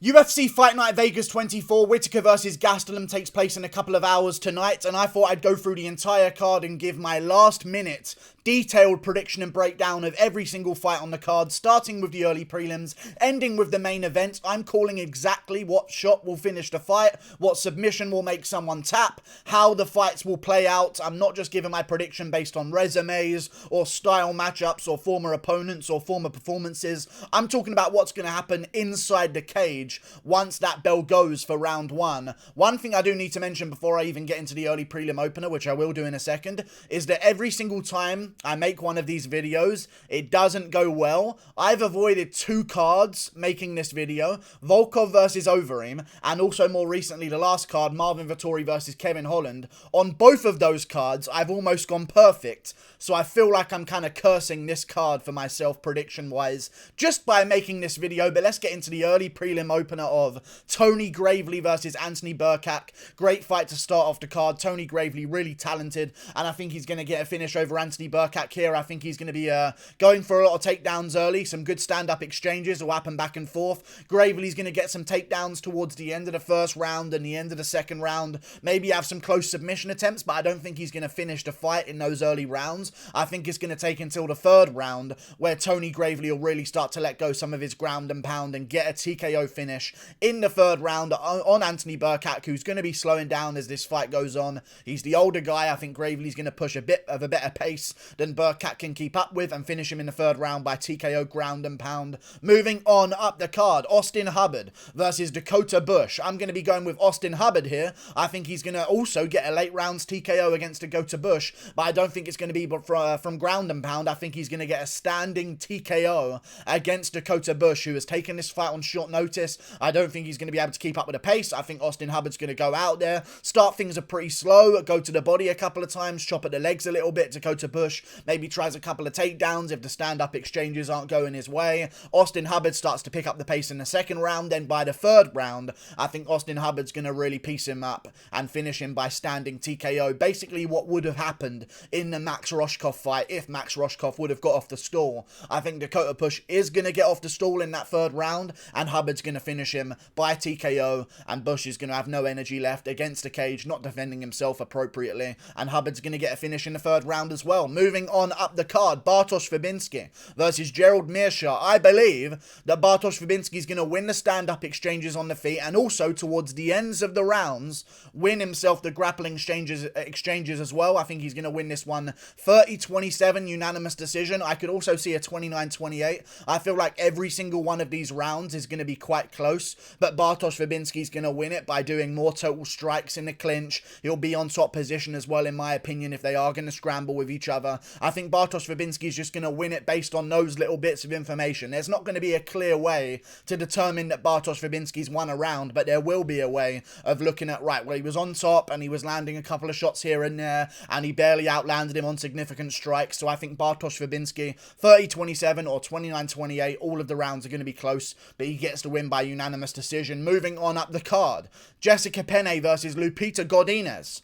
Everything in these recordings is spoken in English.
UFC Fight Night Vegas 24, Whittaker versus Gastelum takes place in a couple of hours tonight, and I thought I'd go through the entire card and give my last minute detailed prediction and breakdown of every single fight on the card, starting with the early prelims, ending with the main event. I'm calling exactly what shot will finish the fight, what submission will make someone tap, how the fights will play out. I'm not just giving my prediction based on resumes or style matchups or former opponents or former performances. I'm talking about what's going to happen inside the cage once that bell goes for round one. One thing I do need to mention before I even get into the early prelim opener, which I will do in a second, is that every single time I make one of these videos, it doesn't go well. I've avoided two cards making this video, Volkov versus Overeem, and also more recently the last card, Marvin Vettori versus Kevin Holland. On both of those cards, I've almost gone perfect, so I feel like I'm kind of cursing this card for myself prediction-wise, just by making this video. But let's get into the early prelim opener of Tony Gravely versus Anthony Burkak. Great fight to start off the card. Tony Gravely, really talented, and I think he's going to get a finish over Anthony Burkak here. I think he's going to be going for a lot of takedowns early. Some good stand-up exchanges will happen back and forth. Gravely's going to get some takedowns towards the end of the first round and the end of the second round. Maybe have some close submission attempts, but I don't think he's going to finish the fight in those early rounds. I think it's going to take until the third round where Tony Gravely will really start to let go some of his ground and pound and get a TKO finish in the third round on Anthony Burkak, who's going to be slowing down as this fight goes on. He's the older guy. I think Gravely's going to push a bit of a better pace than Burkak can keep up with and finish him in the third round by TKO ground and pound. Moving on up the card, Austin Hubbard versus Dakota Bush. I'm going to be going with Austin Hubbard here. I think he's going to also get a late rounds TKO against Dakota Bush, but I don't think it's going to be from ground and pound. I think he's going to get a standing TKO against Dakota Bush, who has taken this fight on short notice. I don't think he's going to be able to keep up with the pace. I think Austin Hubbard's going to go out there, start things are pretty slow, go to the body a couple of times, chop at the legs a little bit. Dakota Bush maybe tries a couple of takedowns if the stand-up exchanges aren't going his way. Austin Hubbard starts to pick up the pace in the second round. Then by the third round, I think Austin Hubbard's going to really piece him up and finish him by standing TKO. Basically what would have happened in the Max Roshkov fight if Max Roshkov would have got off the stool. I think Dakota Bush is going to get off the stool in that third round, and Hubbard's going to finish him by TKO, and Bush is going to have no energy left against the cage, not defending himself appropriately, and Hubbard's going to get a finish in the third round as well. Moving on up the card, Bartosz Fabinski versus Gerald Meerschaert. I believe that Bartosz Fabinski is going to win the stand-up exchanges on the feet, and also towards the ends of the rounds win himself the grappling exchanges as well. I think he's going to win this one 30-27 unanimous decision. I could also see a 29-28. I feel like every single one of these rounds is going to be quite close, but Bartosz Fabinski is going to win it by doing more total strikes in the clinch. He'll be on top position as well, in my opinion, if they are going to scramble with each other. I think Bartosz Fabinski is just going to win it based on those little bits of information. There's not going to be a clear way to determine that Bartosz Fabinski's won a round, but there will be a way of looking at, right, well, he was on top and he was landing a couple of shots here and there, and he barely outlanded him on significant strikes. So I think Bartosz Fabinski, 30-27 or 29-28, all of the rounds are going to be close, but he gets the win by unanimous decision. Moving on up the card, Jessica Penne versus Lupita Godinez.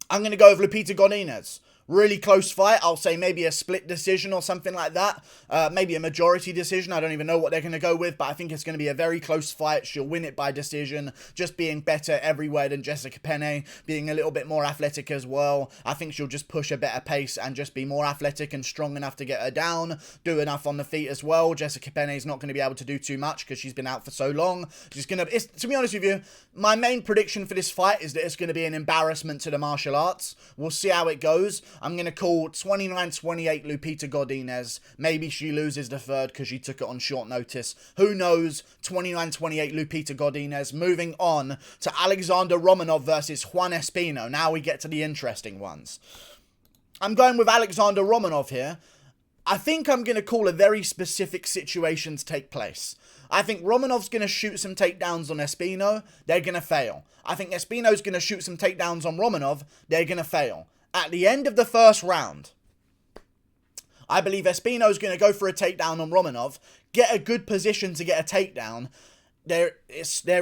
I'm going to go with Lupita Godinez. Really close fight. I'll say maybe a split decision or something like that. Maybe a majority decision. I don't even know what they're going to go with, but I think it's going to be a very close fight. She'll win it by decision, just being better everywhere than Jessica Penne, being a little bit more athletic as well. I think she'll just push a better pace and just be more athletic and strong enough to get her down, do enough on the feet as well. Jessica Penne is not going to be able to do too much because she's been out for so long. She's going to, to be honest with you, my main prediction for this fight is that it's going to be an embarrassment to the martial arts. We'll see how it goes. I'm going to call 29-28 Lupita Godinez. Maybe she loses the third because she took it on short notice. Who knows? 29-28 Lupita Godinez. Moving on to Alexandr Romanov versus Juan Espino. Now we get to the interesting ones. I'm going with Alexandr Romanov here. I think I'm going to call a very specific situation to take place. I think Romanov's going to shoot some takedowns on Espino. They're going to fail. I think Espino's going to shoot some takedowns on Romanov. They're going to fail. At the end of the first round, I believe Espino's going to go for a takedown on Romanov, get a good position to get a takedown, there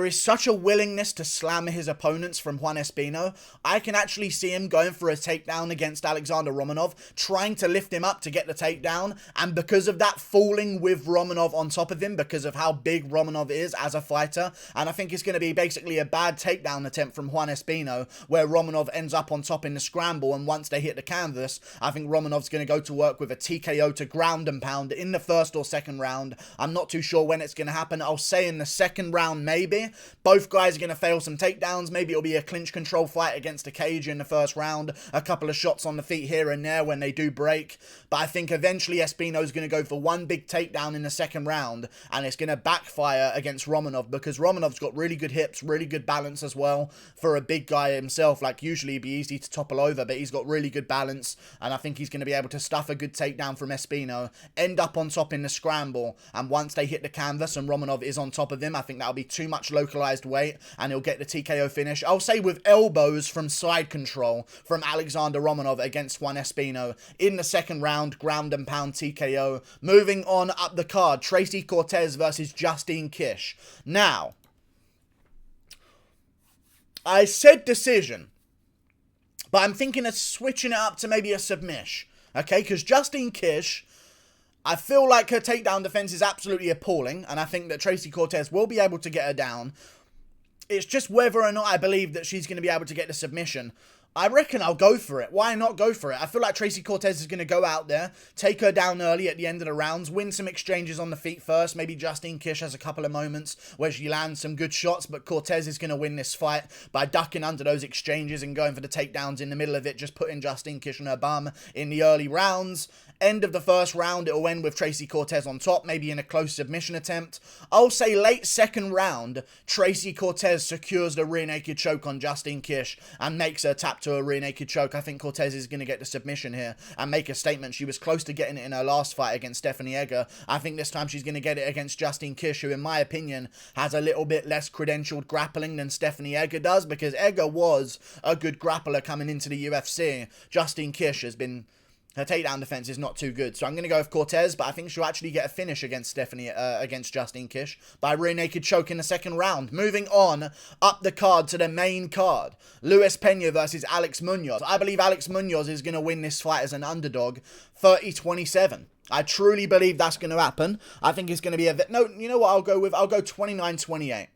is such a willingness to slam his opponents from Juan Espino. I can actually see him going for a takedown against Alexander Romanov, trying to lift him up to get the takedown, and because of that, falling with Romanov on top of him because of how big Romanov is as a fighter. And I think it's going to be basically a bad takedown attempt from Juan Espino, where Romanov ends up on top in the scramble, and once they hit the canvas, I think Romanov's going to go to work with a TKO to ground and pound in the first or second round. I'm not too sure when it's going to happen. I'll say in the second round, maybe. Both guys are going to fail some takedowns. Maybe it'll be a clinch control fight against a cage in the first round. A couple of shots on the feet here and there when they do break. But I think eventually Espino's going to go for one big takedown in the second round, and it's going to backfire against Romanov because Romanov's got really good hips, really good balance as well for a big guy himself. Like, usually it'd be easy to topple over, but he's got really good balance, and I think he's going to be able to stuff a good takedown from Espino, end up on top in the scramble, and once they hit the canvas and Romanov is on top of him, I think that'll be too much localized weight, and he'll get the TKO finish. I'll say with elbows from side control from Alexander Romanov against Juan Espino in the second round, ground and pound TKO. Moving on up the card, Tracy Cortez versus Justine Kish. Now, I said decision, but I'm thinking of switching it up to maybe a submission, okay? Because Justine Kish, I feel like her takedown defense is absolutely appalling, and I think that Tracy Cortez will be able to get her down. It's just whether or not I believe that she's going to be able to get the submission. I reckon I'll go for it. Why not go for it? I feel like Tracy Cortez is going to go out there, take her down early at the end of the rounds, win some exchanges on the feet first. Maybe Justine Kish has a couple of moments where she lands some good shots, but Cortez is going to win this fight by ducking under those exchanges and going for the takedowns in the middle of it, just putting Justine Kish on her bum in the early rounds. End of the first round, it'll end with Tracy Cortez on top, maybe in a close submission attempt. I'll say late second round, Tracy Cortez secures the rear naked choke on Justine Kish and makes her tap to a rear naked choke. I think Cortez is going to get the submission here and make a statement. She was close to getting it in her last fight against Stephanie Egger. I think this time she's going to get it against Justine Kish, who in my opinion has a little bit less credentialed grappling than Stephanie Egger does, because Egger was a good grappler coming into the UFC. Justine Kish has been... her takedown defense is not too good. So I'm going to go with Cortez, but I think she'll actually get a finish against against Justine Kish by rear naked choke in the second round. Moving on up the card to the main card. Luis Pena versus Alex Munoz. I believe Alex Munoz is going to win this fight as an underdog, 30-27. I truly believe that's going to happen. I think it's going to be a... No, you know what I'll go with? I'll go 29-28.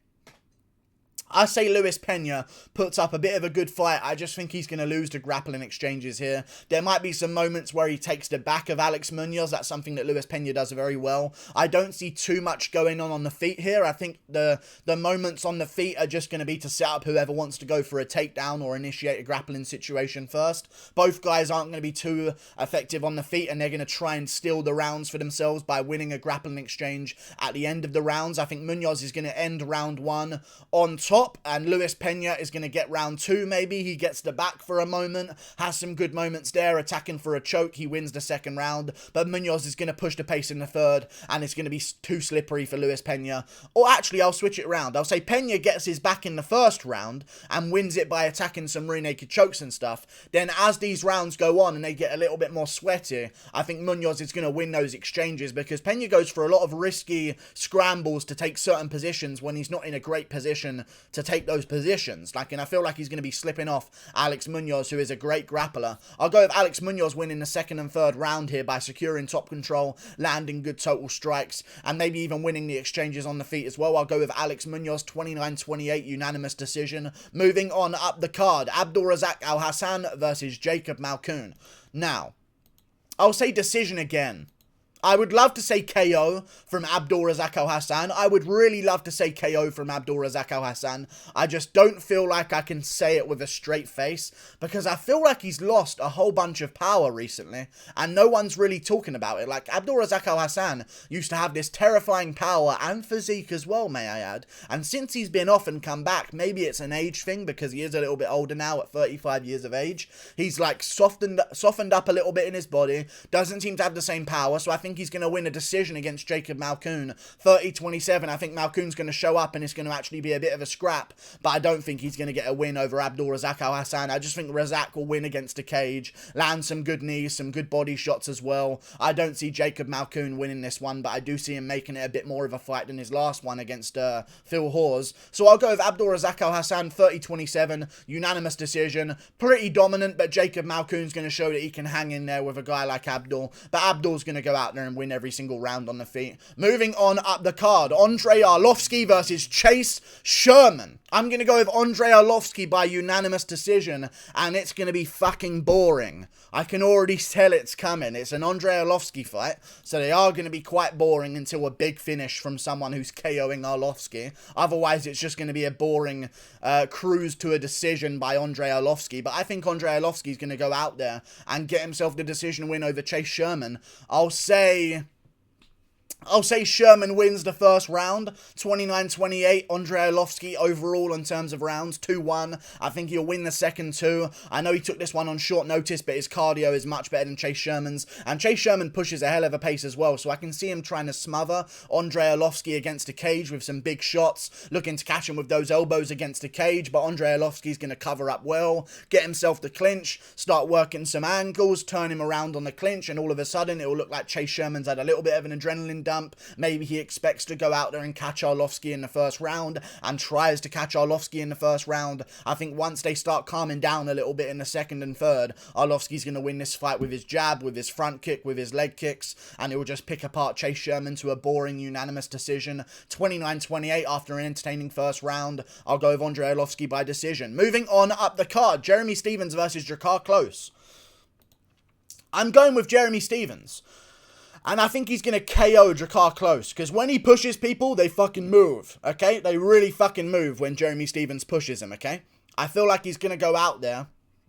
I say Luis Pena puts up a bit of a good fight. I just think he's going to lose to grappling exchanges here. There might be some moments where he takes the back of Alex Munoz. That's something that Luis Pena does very well. I don't see too much going on the feet here. I think the moments on the feet are just going to be to set up whoever wants to go for a takedown or initiate a grappling situation first. Both guys aren't going to be too effective on the feet, and they're going to try and steal the rounds for themselves by winning a grappling exchange at the end of the rounds. I think Munoz is going to end round one on top, and Luis Pena is going to get round two. Maybe he gets the back for a moment, has some good moments there, attacking for a choke. He wins the second round, but Munoz is going to push the pace in the third, and it's going to be too slippery for Luis Pena. Or actually, I'll switch it around. I'll say Pena gets his back in the first round and wins it by attacking some rear naked chokes and stuff. Then as these rounds go on and they get a little bit more sweaty, I think Munoz is going to win those exchanges, because Pena goes for a lot of risky scrambles to take certain positions when he's not in a great position to take those positions. And I feel like he's going to be slipping off Alex Munoz, who is a great grappler. I'll go with Alex Munoz winning the second and third round here by securing top control, landing good total strikes, and maybe even winning the exchanges on the feet as well. I'll go with Alex Munoz, 29-28, unanimous decision. Moving on up the card, Abdul Razak Alhassan versus Jacob Malkoun. Now, I'll say decision again. I would love to say KO from Abdul Razak Alhassan. I would really love to say KO from Abdul Razak Alhassan. I just don't feel like I can say it with a straight face, because I feel like he's lost a whole bunch of power recently, and no one's really talking about it. Like, Abdul Razak Alhassan used to have this terrifying power and physique as well, may I add. And since he's been off and come back, maybe it's an age thing, because he is a little bit older now at 35 years of age. He's like softened up a little bit in his body, doesn't seem to have the same power, so I think think he's going to win a decision against Jacob Malkoun. 30-27. I think Malkoun's going to show up and it's going to actually be a bit of a scrap. But I don't think he's going to get a win over Abdul Razak Alhassan. I just think Razak will win against the cage. Land some good knees, some good body shots as well. I don't see Jacob Malkoun winning this one, but I do see him making it a bit more of a fight than his last one against Phil Hawes. So I'll go with Abdul Razak Alhassan, 30-27, unanimous decision. Pretty dominant, but Jacob Malkoun's going to show that he can hang in there with a guy like Abdul. But Abdul's going to go out there and win every single round on the feet. Moving on up the card, Andrei Arlovski versus Chase Sherman. I'm going to go with Andrei Arlovski by unanimous decision, and it's going to be fucking boring. I can already tell it's coming. It's an Andrei Arlovski fight, so they are going to be quite boring until a big finish from someone who's KOing Arlovski. Otherwise, it's just going to be a boring cruise to a decision by Andrei Arlovski. But I think Andrei Arlovski is going to go out there and get himself the decision win over Chase Sherman. I'll say Sherman wins the first round, 29-28. Andrei Arlovski overall in terms of rounds, 2-1. I think he'll win the second two. I know he took this one on short notice, but his cardio is much better than Chase Sherman's. And Chase Sherman pushes a hell of a pace as well, so I can see him trying to smother Andrei Arlovski against the cage with some big shots, looking to catch him with those elbows against the cage, but Andrei Arlovski's going to cover up well, get himself the clinch, start working some angles, turn him around on the clinch, and all of a sudden it will look like Chase Sherman's had a little bit of an adrenaline dump. Maybe he expects to go out there and catch Arlovski in the first round and tries to catch Arlovski in the first round. I think once they start calming down a little bit in the second and third, Arlovski's going to win this fight with his jab, with his front kick, with his leg kicks, and it will just pick apart Chase Sherman to a boring unanimous decision. 29-28 after an entertaining first round. I'll go with Andrei Arlovski by decision. Moving on up the card, Jeremy Stephens versus Drakkar Klose. I'm going with Jeremy Stephens. And I think he's going to KO Drakkar Klose. Because when he pushes people, they fucking move. Okay? They really fucking move when Jeremy Stephens pushes him. Okay? I feel like he's going to go out there.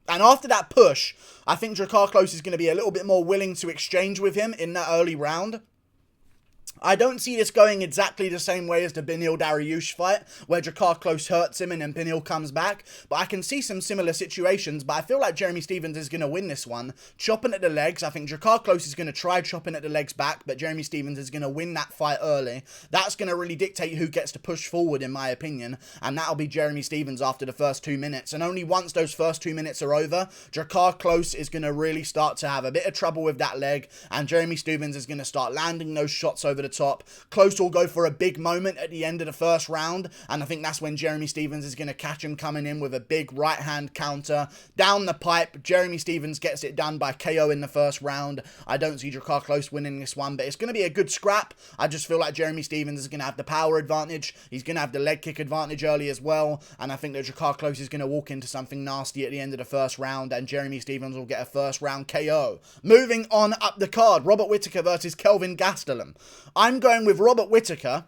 And after that push, I think Drakkar Klose is going to be a little bit more willing to exchange with him in that early round. I don't see this going exactly the same way as the Beneil Dariush fight, where Drakkar Klose hurts him and then Beneil comes back. But I can see some similar situations, but I feel like Jeremy Stephens is going to win this one. Chopping at the legs, I think Drakkar Klose is going to try chopping at the legs back, but Jeremy Stephens is going to win that fight early. That's going to really dictate who gets to push forward, in my opinion, and that'll be Jeremy Stephens after the first 2 minutes. And only once those first 2 minutes are over, Drakkar Klose is going to really start to have a bit of trouble with that leg, and Jeremy Stephens is going to start landing those shots over the top. Klose will go for a big moment at the end of the first round, and I think that's when Jeremy Stephens is going to catch him coming in with a big right hand counter down the pipe. Jeremy Stephens gets it done by KO in the first round. I don't see Drakkar Klose winning this one, but it's going to be a good scrap. I just feel like Jeremy Stephens is going to have the power advantage. He's going to have the leg kick advantage early as well, and I think that Drakkar Klose is going to walk into something nasty at the end of the first round, and Jeremy Stephens will get a first round KO. Moving on up the card, Robert Whittaker versus Kelvin Gastelum. I'm going with Robert Whittaker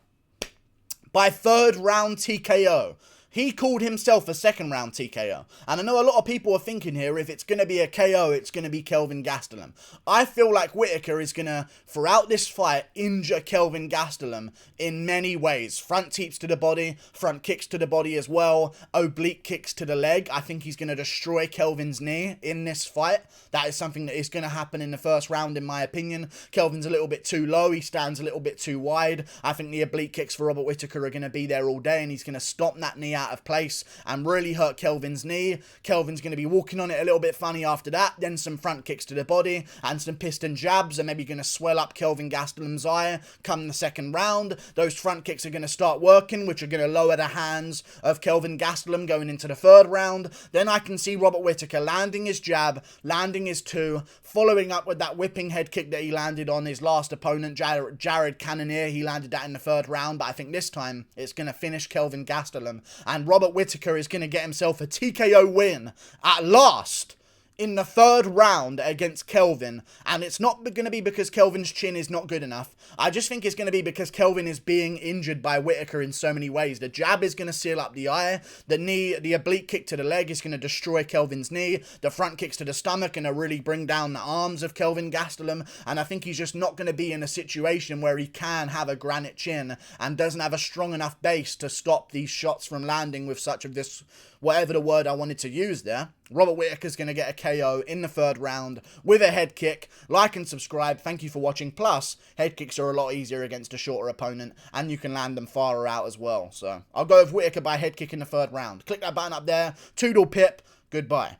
by third round TKO. He called himself a second round TKO. And I know a lot of people are thinking here, if it's going to be a KO, it's going to be Kelvin Gastelum. I feel like Whittaker is going to, throughout this fight, injure Kelvin Gastelum in many ways. Front teeps to the body, front kicks to the body as well, oblique kicks to the leg. I think he's going to destroy Kelvin's knee in this fight. That is something that is going to happen in the first round, in my opinion. Kelvin's a little bit too low. He stands a little bit too wide. I think the oblique kicks for Robert Whittaker are going to be there all day, and he's going to stomp that knee out of place and really hurt Kelvin's knee. Kelvin's going to be walking on it a little bit funny after that. Then some front kicks to the body and some piston jabs are maybe going to swell up Kelvin Gastelum's eye come the second round. Those front kicks are going to start working, which are going to lower the hands of Kelvin Gastelum going into the third round. Then I can see Robert Whittaker landing his jab, landing his two, following up with that whipping head kick that he landed on his last opponent, Jared Cannonier. He landed that in the third round, but I think this time it's going to finish Kelvin Gastelum, and Robert Whittaker is going to get himself a TKO win at last in the third round against Kelvin. And it's not going to be because Kelvin's chin is not good enough. I just think it's going to be because Kelvin is being injured by Whittaker in so many ways. The jab is going to seal up the eye. The knee, the oblique kick to the leg is going to destroy Kelvin's knee. The front kicks to the stomach are going to really bring down the arms of Kelvin Gastelum. And I think he's just not going to be in a situation where he can have a granite chin and doesn't have a strong enough base to stop these shots from landing with such of this, whatever the word I wanted to use there. Robert Whittaker's going to get a KO in the 3rd round with a head kick. Like and subscribe. Thank you for watching. Plus, head kicks are a lot easier against a shorter opponent, and you can land them farther out as well. So, I'll go with Whittaker by head kick in the 3rd round. Click that button up there. Toodle pip. Goodbye.